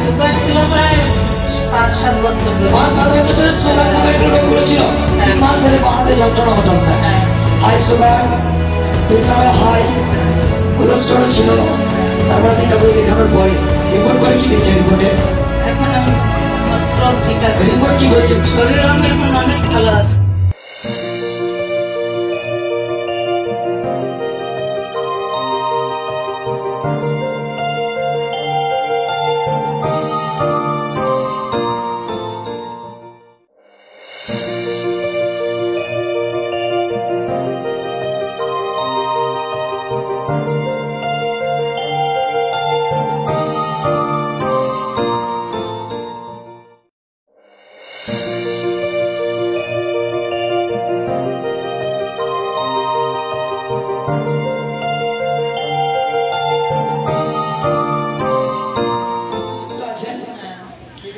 Sugar ছিল প্রায় 5-7 বছর ধরে। 5-7 বছর ধরে সুগার মুখের এগুলো রোগগুলো ছিল। 3 মাস ধরে বাহাতে যন্ত্রণা হতো আপনার। High sugar, pressure high, cholesterol ছিল। তারপর আপনি কাউকে দেখানোর পরে রিপোর্ট করে কি দেখছেন রিপোর্টে? এখন আমার পুরো ঠিক আছে। রিপোর্ট কি বলছে? শরীর এখন অনেক ভালো আছে।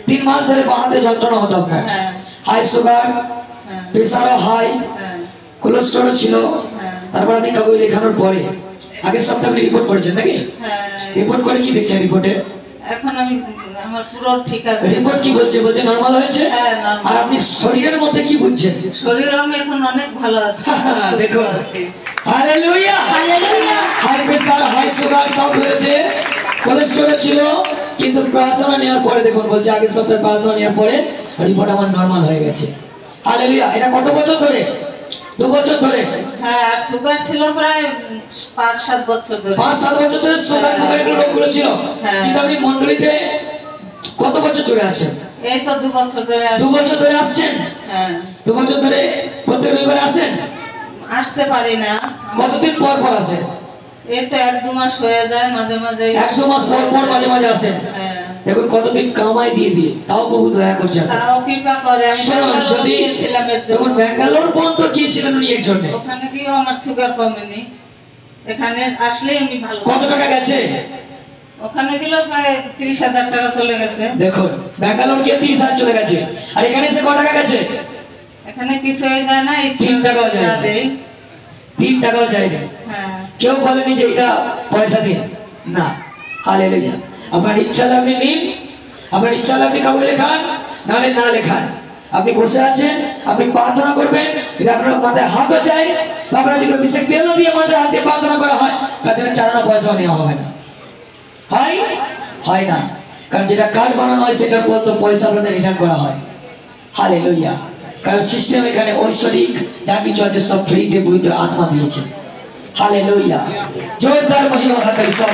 তিন মাস ধরে বাহাতে যন্ত্রণা হতো আপনার। High sugar, pressure high, cholesterol ছিল। তারপর আপনি কাউকে দেখানোর পরে আগের সপ্তাহে আপনি রিপোর্ট করেছেন নাকি? রিপোর্ট করে কি দেখছেন রিপোর্টে? এখন আমার পুরো ঠিক আছে। রিপোর্ট কি বলছে? বলছে নরমাল হয়েছে। আর আপনি শরীরের মধ্যে কি বুঝছেন? শরীর এখন অনেক ভালো আছে। দেখো, hallelujah, hallelujah. High pressure, high sugar সব হয়েছে, কোলেস্টেরল ছিল, কিন্তু প্রার্থনা নেওয়ার পরে দেখুন বলছে আগের সপ্তাহে প্রার্থনা নেওয়ার পরে রিপোর্ট আমার নরমাল হয়ে গেছে। হালেলুয়া। এটা কত বছর ধরে? 2 বছর ধরে। হ্যাঁ, আর সুগার ছিল প্রায় 5-7 বছর ধরে। 5-7 বছর ধরে সুগার মুখের এগুলো রোগগুলো ছিল। কিন্তু আপনি মণ্ডলীতে কত বছর ধরে আছেন? এই তো 2 বছর ধরে। 2 বছর ধরে আসছেন? হ্যাঁ। 2 বছর ধরে প্রত্যেক রবিবার আসেন? আসতে পারি না। কতদিন পর পর আসেন? এই তো 1-2 মাস হয়ে যায়, মাঝে মাঝে 1-2 মাস পর পর মাঝে মাঝে আসেন। দেখুন কতদিন কামাই দিয়ে দিয়ে, তাও বহু দয়া করছে। তাও কৃপা করে। আমি যদি দেখুন ব্যাঙ্গালোর পর্যন্ত গিয়েছিলেন উনি এর জন্য। ওখানে গিয়েও আমার সুগার কমেনি। এখানে আসলে আমি ভালো। কত টাকা গেছে? ওখানে গেল প্রায় 30,000 টাকা চলে গেছে। দেখুন ব্যাঙ্গালোর গিয়ে 30,000 চলে গেছে। আর এখানে এসে কত টাকা গেছে? এখানে কিছু হয়ে যায় না। 3 টাকাও যায় না। 3 টাকাও যায় না। কেউ বলেনি যে এটা পয়সা দিন না। হালেলুয়া। আপনার ইচ্ছা হলে আপনি নিন, আপনার ইচ্ছা হলে আপনি কাউকে লেখান, নাহলে না লেখান। আপনি বসে আছেন, আপনি প্রার্থনা করবেন। যদি আপনার মাথায় হাতও যায়, আপনার যদি বিশেষ তেলও দিয়ে মাথায় হাত দিয়ে প্রার্থনা করা হয়, তার জন্য চারানা পয়সাও নেওয়া হবে না। হয় না। কারণ যেটা কার্ড বানানো হয় সেটার পর তো পয়সা আপনাদের রিটার্ন করা হয়। হালেলুয়া। কারণ সিস্টেম এখানে ঐশ্বরিক যা কিছু আছে সব ফ্রিতে পবিত্র আত্মা দিয়েছে। হালেলুয়া। জোরদার মহিমা খাতায় সব